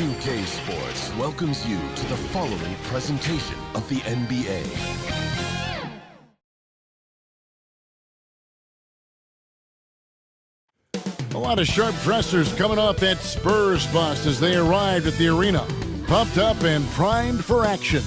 2K Sports welcomes you to the following presentation of the NBA. A lot of sharp dressers coming off that Spurs bus as they arrived at the arena, pumped up and primed for action.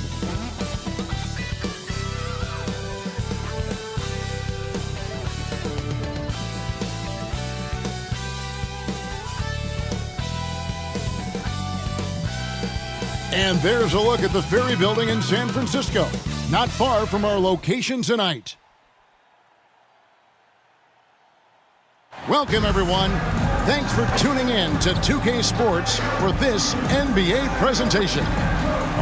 And there's a look at the Ferry Building in San Francisco, not far from our location tonight. Welcome, everyone. Thanks for tuning in to 2K Sports for this NBA presentation.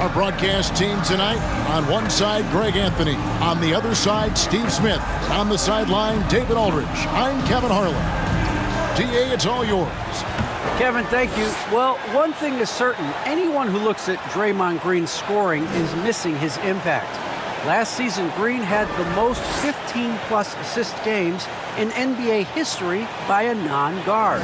Our broadcast team tonight, on one side, Greg Anthony. On the other side, Steve Smith. On the sideline, David Aldridge. I'm Kevin Harlan. DA, it's all yours. Kevin, thank you. Well, one thing is certain. Anyone who looks at Draymond Green's scoring is missing his impact. Last season, Green had the most 15-plus assist games in NBA history by a non-guard.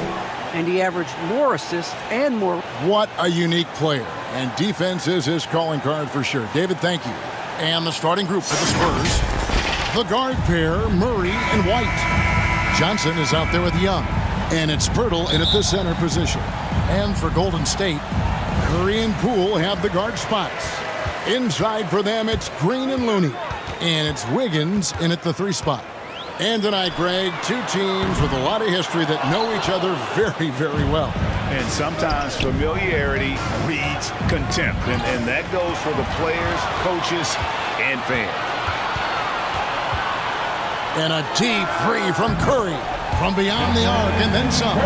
And he averaged more assists and more. What a unique player. And defense is his calling card for sure. David, thank you. And the starting group for the Spurs. The guard pair, Murray and White. Johnson is out there with Young. And it's Pirtle in at the center position. And for Golden State, Curry and Poole have the guard spots. Inside for them, it's Green and Looney. And it's Wiggins in at the 3 spot. And tonight, Greg, two teams with a lot of history that know each other very, very well. And sometimes familiarity breeds contempt. And that goes for the players, coaches, and fans. And a deep three from Curry. From beyond the arc and then some.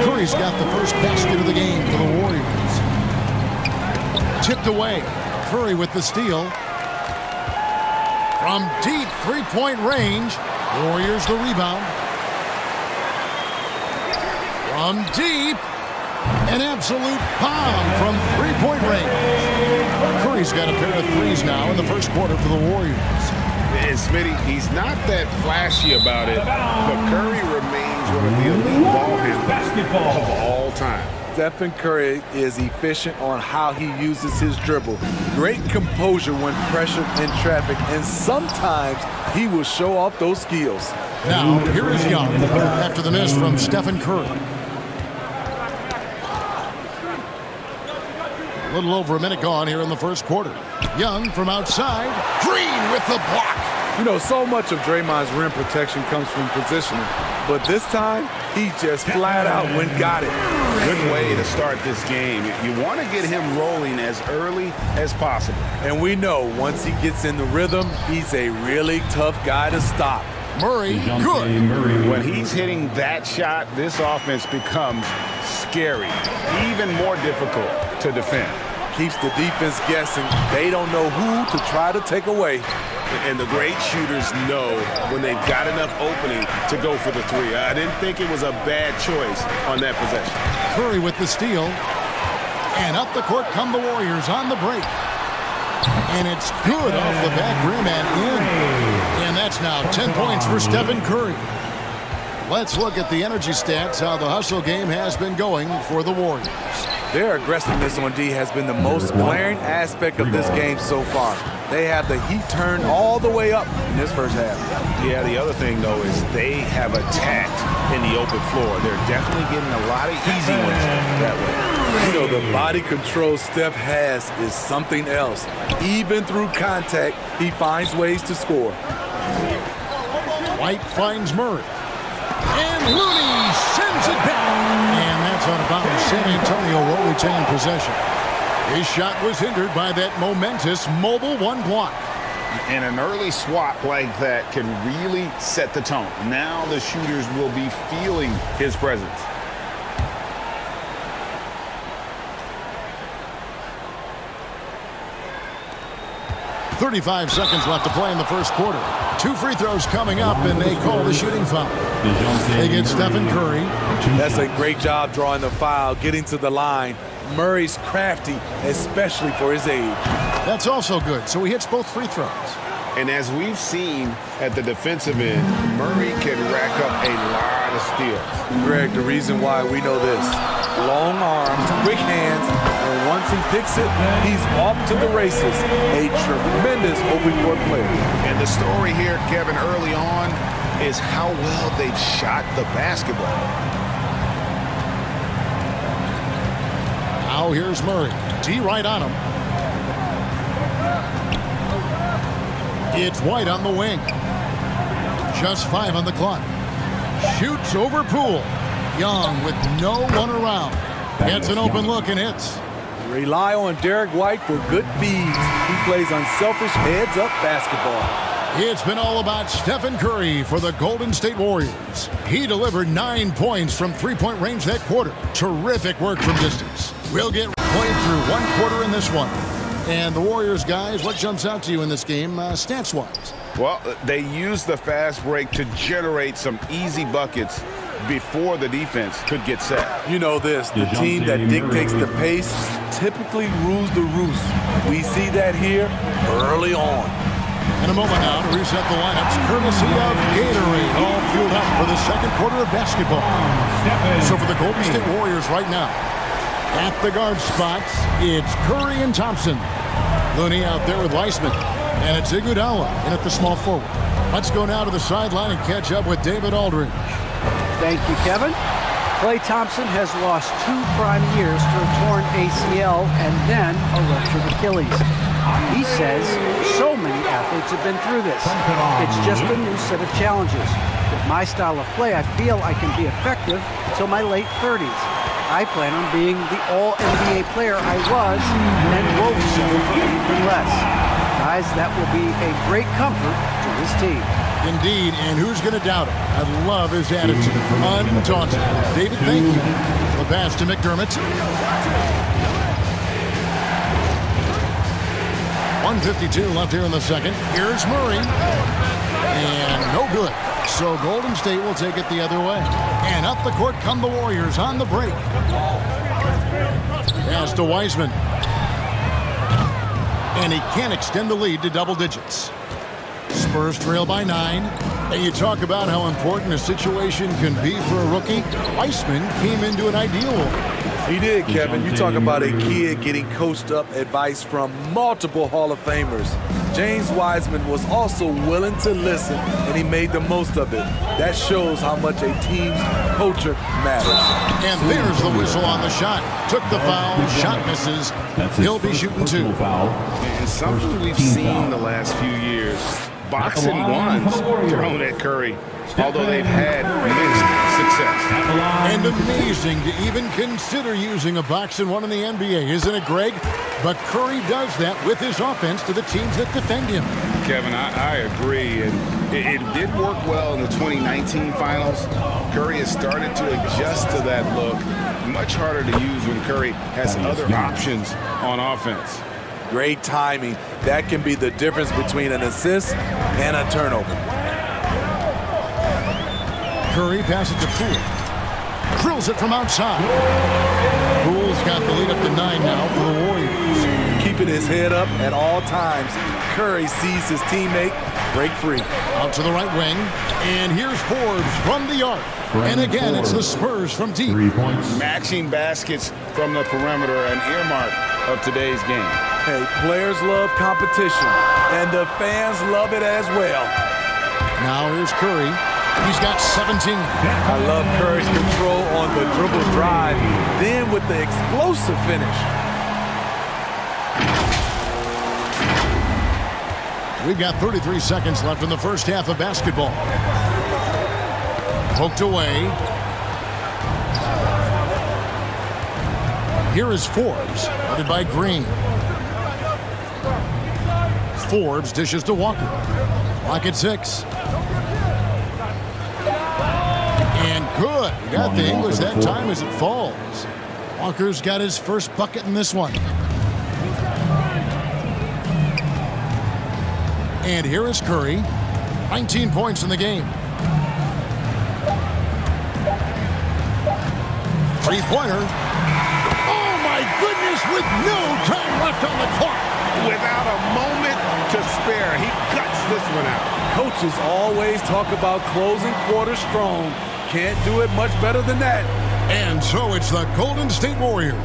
Curry's got the first basket of the game for the Warriors. Tipped away. Curry with the steal. From deep three-point range. Warriors the rebound. From deep. An absolute bomb from three-point range. Curry's got a pair of threes now in the first quarter for the Warriors. And Smitty, he's not that flashy about it, but Curry remains one of the elite ball handlers of all time. Stephen Curry is efficient on how he uses his dribble. Great composure when pressured in traffic, and sometimes he will show off those skills. Now, here is Young after the miss from Stephen Curry. A little over a minute gone here in the first quarter. Young from outside. Green with the block. You know, so much of Draymond's rim protection comes from positioning, but this time, he just flat out went got it. Good way to start this game. You want to get him rolling as early as possible. And we know once he gets in the rhythm, he's a really tough guy to stop. Murray, good. When he's hitting that shot, this offense becomes scary, even more difficult to defend. Keeps the defense guessing. They don't know who to try to take away. And the great shooters know when they've got enough opening to go for the three. I didn't think it was a bad choice on that possession. Curry with the steal. And up the court come the Warriors on the break. And it's good off the back rim and in. And that's now 10 points for Stephen Curry. Let's look at the energy stats, how the hustle game has been going for the Warriors. Their aggressiveness on D has been the most glaring aspect of this game so far. They have the heat turned all the way up in this first half. Yeah, the other thing, though, is they have attacked in the open floor. They're definitely getting a lot of easy ones that way. You know, the body control Steph has is something else. Even through contact, he finds ways to score. White finds Murray. And Looney sends it back. And that's out of bounds. San Antonio will retain possession. His shot was hindered by that momentous mobile one block. And an early swat like that can really set the tone. Now the shooters will be feeling his presence. .35 seconds left to play in the first quarter. 2 free throws coming up, and they call the shooting foul. They get Stephen Curry. That's a great job drawing the foul, getting to the line. Murray's crafty, especially for his age. That's also good, so he hits both free throws. And as we've seen at the defensive end, Murray can rack up a lot of steals. Greg, the reason why we know this, long arms, quick hands, and once he picks it, he's off to the races. A tremendous open court player. And the story here, Kevin, early on is how well they've shot the basketball. Now here's Murray. D right on him. It's White on the wing. Just 5 on the clock. Shoots over Poole. Young with no one around. Gets an open look and hits. Rely on Derek White for good feeds. He plays unselfish heads-up basketball. It's been all about Stephen Curry for the Golden State Warriors. He delivered 9 points from three-point range that quarter. Terrific work from distance. We'll get played through 1 quarter in this one. And the Warriors, guys, what jumps out to you in this game stats-wise? Well, they used the fast break to generate some easy buckets before the defense could get set. You know this, the team that dictates the pace typically rules the roost. We see that here early on. In a moment now to reset the lineups, courtesy of Gatorade, all fueled up for the second quarter of basketball. So for the Golden State Warriors right now, at the guard spots, it's Curry and Thompson. Looney out there with Weissman. And it's Iguodala in at the small forward. Let's go now to the sideline and catch up with David Aldridge. Thank you, Kevin. Klay Thompson has lost 2 prime years to a torn ACL and then a ruptured Achilles. He says so many athletes have been through this. It's just a new set of challenges. With my style of play, I feel I can be effective till my late 30s. I plan on being the all-NBA player I was and won't settle for anything less. Guys, that will be a great comfort to his team. Indeed, and who's going to doubt it? I love his attitude. Undaunted. David, thank you. The pass to McDermott. 1:52 left here in the second. Here's Murray. And no good. So Golden State will take it the other way. And up the court come the Warriors on the break. Pass to Weissman. And he can't extend the lead to double digits. Spurs trail by 9. And you talk about how important a situation can be for a rookie. Weissman came into an ideal one. He did, Kevin. You talk about a kid getting coached up advice from multiple Hall of Famers. James Wiseman was also willing to listen, and he made the most of it. That shows how much a team's culture matters. And there's the whistle on the shot. Took the foul, shot misses. He'll be shooting 2. And something we've seen the last few years, boxing ones thrown at Curry, although they've had mixed success. And amazing to even consider using a box and 1 in the NBA, isn't it, Greg? But Curry does that with his offense to the teams that defend him. Kevin, I agree. And it did work well in the 2019 finals. Curry has started to adjust to that look. Much harder to use when Curry has other options on offense. Great timing. That can be the difference between an assist and a turnover. Curry passes to Poole. Drills it from outside. Poole's got the lead up to 9 now for the Warriors. Keeping his head up at all times. Curry sees his teammate break free. Out to the right wing. And here's Forbes from the arc. And again, it's the Spurs from deep. 3 points. Matching baskets from the perimeter, an earmark of today's game. Hey, players love competition, and the fans love it as well. Now here's Curry. He's got 17. I love Curry's control on the dribble drive, then with the explosive finish. We've got 33 seconds left in the first half of basketball. Poked away. Here is Forbes, headed by Green. Forbes dishes to Walker. Clock at 6. And good. We got the English that time as it falls. Walker's got his first bucket in this one. And here is Curry. 19 points in the game. Three-pointer. Oh, my goodness, with no time left on the clock. Without a moment to spare. He cuts this one out. Coaches always talk about closing quarters strong. Can't do it much better than that. And so it's the Golden State Warriors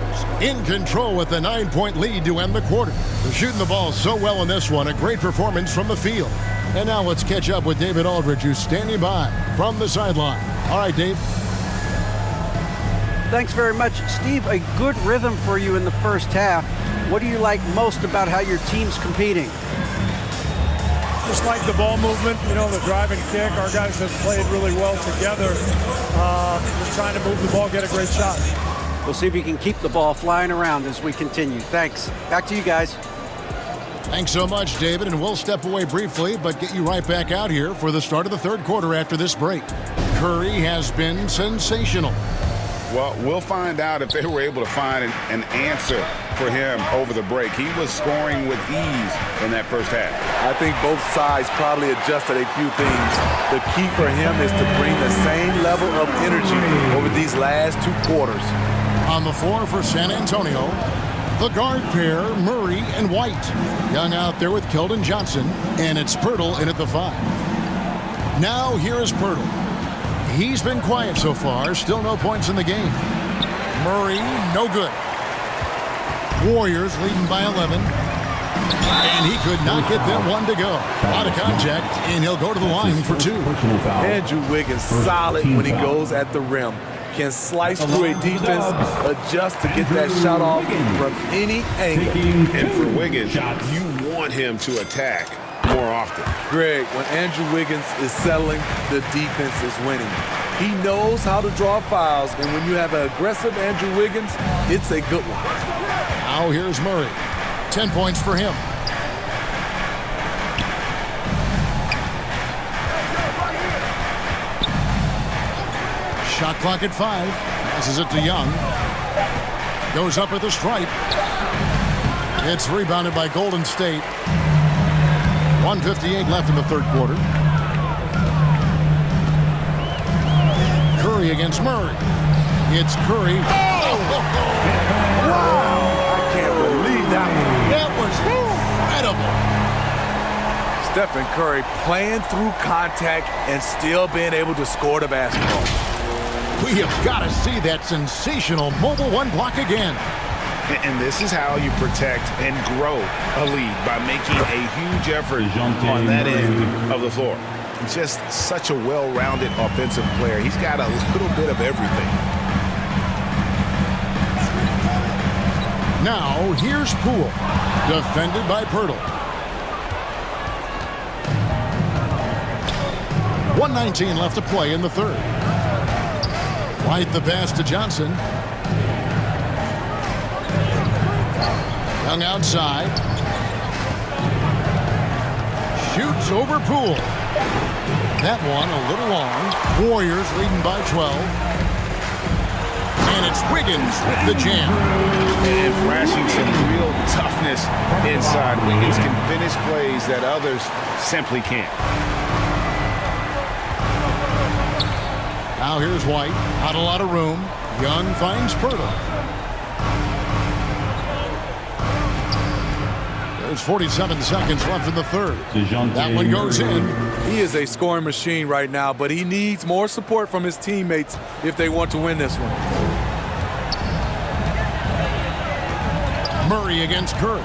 in control with a 9-point lead to end the quarter. They're shooting the ball so well in this one. A great performance from the field. And now let's catch up with David Aldridge, who's standing by from the sideline. All right, Dave. Thanks very much, Steve. A good rhythm for you in the first half. What do you like most about how your team's competing? Just like the ball movement, you know, the drive and kick. Our guys have played really well together. Just trying to move the ball, get a great shot. We'll see if you can keep the ball flying around as we continue. Thanks. Back to you guys. Thanks so much, David, and we'll step away briefly, but get you right back out here for the start of the third quarter after this break. Curry has been sensational. Well, we'll find out if they were able to find an answer for him over the break. He was scoring with ease in that first half. I think both sides probably adjusted a few things. The key for him is to bring the same level of energy over these last two quarters. On the floor for San Antonio, the guard pair, Murray and White. Young out there with Keldon Johnson, and it's Pirtle in at the 5. Now here is Pirtle. He's been quiet so far, still no points in the game. Murray, no good. Warriors leading by 11. And he could not get them one to go. Out of contact, and he'll go to the line for 2. Andrew Wiggins solid when he goes at the rim. Can slice through a defense, adjust to get that shot off from any angle. And for Wiggins, you want him to attack more often. Greg, when Andrew Wiggins is settling, the defense is winning. He knows how to draw fouls, and when you have an aggressive Andrew Wiggins, it's a good one. Now here's Murray. 10 points for him. Shot clock at 5. Passes it to Young. Goes up at the stripe. It's rebounded by Golden State. 1:58 left in the third quarter. Curry against Murray. It's Curry. Oh! Wow! I can't believe that one. That was incredible. Stephen Curry playing through contact and still being able to score the basketball. We have got to see that sensational mobile one block again. And this is how you protect and grow a lead, by making a huge effort on that end of the floor. Just such a well-rounded offensive player. He's got a little bit of everything. Now, here's Poole, defended by Pirtle. 1:19 left to play in the third. White the pass to Johnson. Young outside. Shoots over Poole. That one a little long. Warriors leading by 12. And it's Wiggins with the jam. And flashing some real toughness inside. Wiggins can finish plays that others simply can't. Now here's White. Not a lot of room. Young finds Pirtle. There's 47 seconds left in the third. That one goes in. He is a scoring machine right now, but he needs more support from his teammates if they want to win this one. Murray against Curry.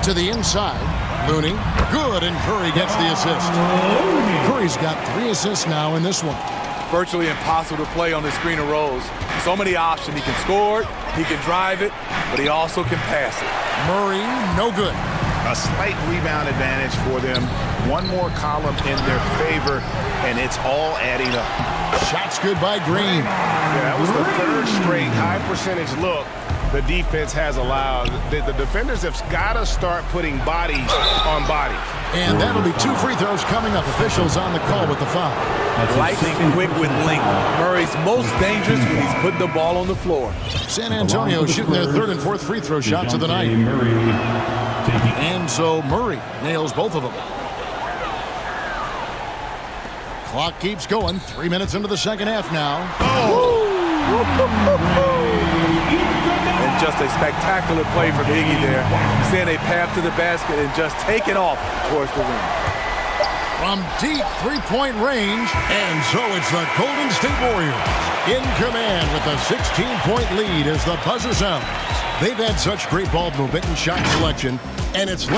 To the inside. Looney. Good, and Curry gets the assist. Curry's got 3 assists now in this one. Virtually impossible to play on the screen of rolls. So many options. He can score it, he can drive it, but he also can pass it. Murray, no good. A slight rebound advantage for them. One more column in their favor, and it's all adding up. Shots good by Green. Yeah, that was the third straight high percentage look the defense has allowed. The defenders have got to start putting bodies on bodies. And that'll be 2 free throws coming up. Officials on the call with the foul. Lightning quick with length. Murray's most dangerous when he's putting the ball on the floor. San Antonio shooting their 3rd and 4th free throw shots of the night. And so Murray nails both of them. Clock keeps going. 3 minutes into the second half now. And just a spectacular play from Iggy there. Seeing a path to the basket and just taking off towards the rim. From deep three-point range, and so it's the Golden State Warriors in command with a 16-point lead as the buzzer sounds. They've had such great ball movement and shot selection, and it's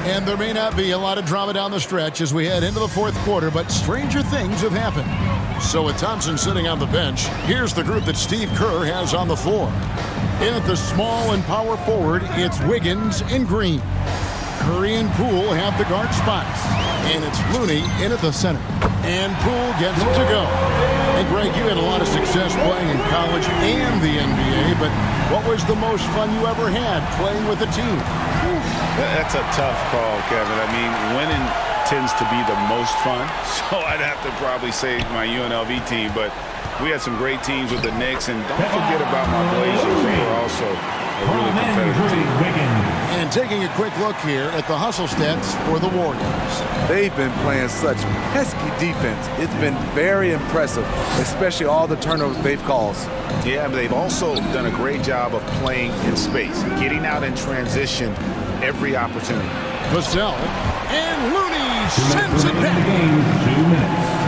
and there may not be a lot of drama down the stretch as we head into the fourth quarter, but stranger things have happened. So with Thompson sitting on the bench, here's the group that Steve Kerr has on the floor. In at the small and power forward, it's Wiggins and Green. Curry and Poole have the guard spots. And it's Looney in at the center. And Poole gets it to go. And Greg, you had a lot of success playing in college and the NBA, but what was the most fun you ever had playing with a team? That's a tough call, Kevin. I mean, winning tends to be the most fun, so I'd have to probably say my UNLV team, but we had some great teams with the Knicks, and don't forget about my Blazers. They were also a really competitive team. And taking a quick look here at the hustle stats for the Warriors. They've been playing such pesky defense. It's been very impressive, especially all the turnovers they've caused. Yeah, but they've also done a great job of playing in space, getting out in transition every opportunity. Vassell and Looney sends it back. 2 minutes.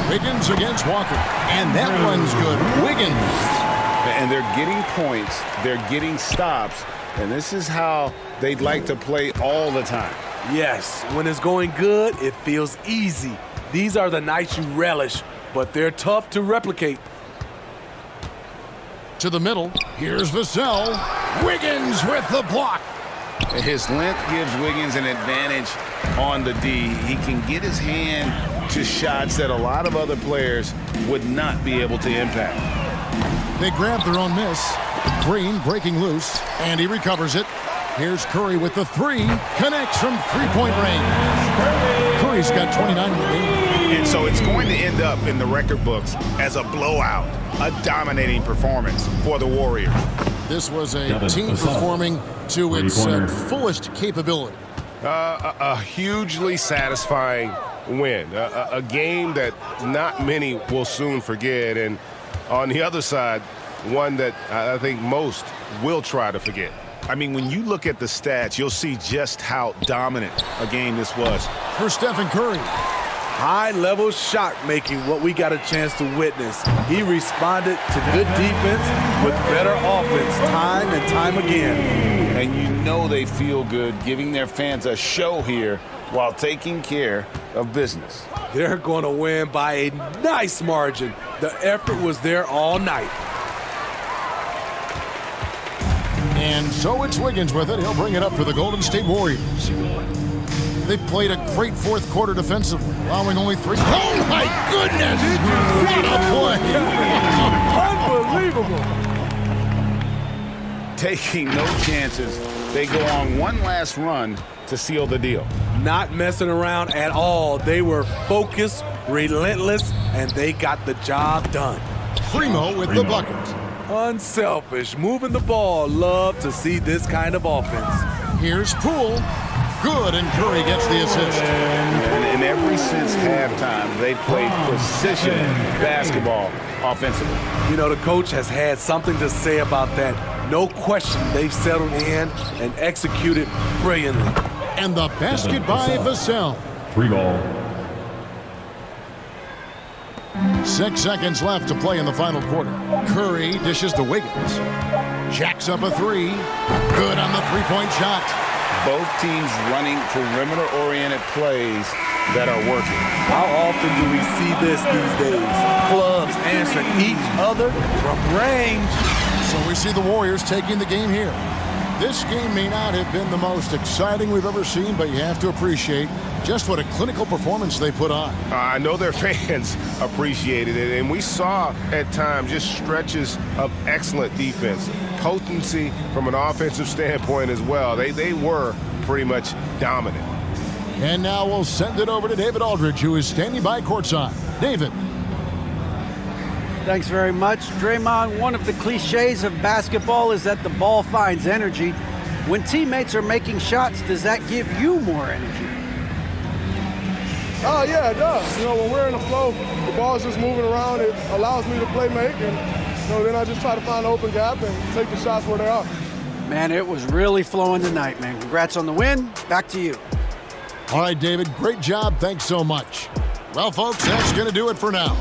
Wiggins against Walker, and that one's good. Wiggins. And they're getting points, they're getting stops, and this is how they'd like to play all the time. Yes, when it's going good, it feels easy. These are the nights you relish, but they're tough to replicate. To the middle, here's Vassell. Wiggins with the block. His length gives Wiggins an advantage on the D. He can get his hand to shots that a lot of other players would not be able to impact. They grab their own miss. Green breaking loose, and he recovers it. Here's Curry with the three. Connects from three-point range. Curry's got 29 in the game. And so it's going to end up in the record books as a blowout, a dominating performance for the Warriors. This was a team performing to its fullest capability. A hugely satisfying win. A game that not many will soon forget. And on the other side, one that I think most will try to forget. I mean, when you look at the stats, you'll see just how dominant a game this was. For Stephen Curry. High-level shot making, what we got a chance to witness. He responded to good defense with better offense time and time again. And you know they feel good giving their fans a show here while taking care of business. They're going to win by a nice margin. The effort was there all night. And so it's Wiggins with it. He'll bring it up for the Golden State Warriors. They've played a great fourth quarter defensively, allowing only 3. Oh, my goodness! What a play! Unbelievable! Taking no chances. They go on one last run to seal the deal. Not messing around at all. They were focused, relentless, and they got the job done. Primo with the bucket. Unselfish, moving the ball. Love to see this kind of offense. Here's Poole. Good, and Curry gets the assist. And ever since halftime, they played precision basketball offensively. You know, the coach has had something to say about that. No question, they've settled in and executed brilliantly. And the basket by Vassell. Free ball. 6 seconds left to play in the final quarter. Curry dishes to Wiggins. Jacks up a 3. Good on the three-point shot. Both teams running perimeter-oriented plays that are working. How often do we see this these days? Clubs answering each other from range. So we see the Warriors taking the game here. This game may not have been the most exciting we've ever seen, but you have to appreciate just what a clinical performance they put on. I know their fans appreciated it, and we saw at times just stretches of excellent defense, potency from an offensive standpoint as well. They were pretty much dominant. And now we'll send it over to David Aldridge, who is standing by courtside. David. Thanks very much. Draymond, one of the cliches of basketball is that the ball finds energy. When teammates are making shots, does that give you more energy? Oh, yeah, it does. You know, when we're in the flow, the ball's just moving around. It allows me to play make, and then I just try to find an open gap and take the shots where they are. Man, it was really flowing tonight, man. Congrats on the win. Back to you. All right, David, great job. Thanks so much. Well, folks, that's going to do it for now.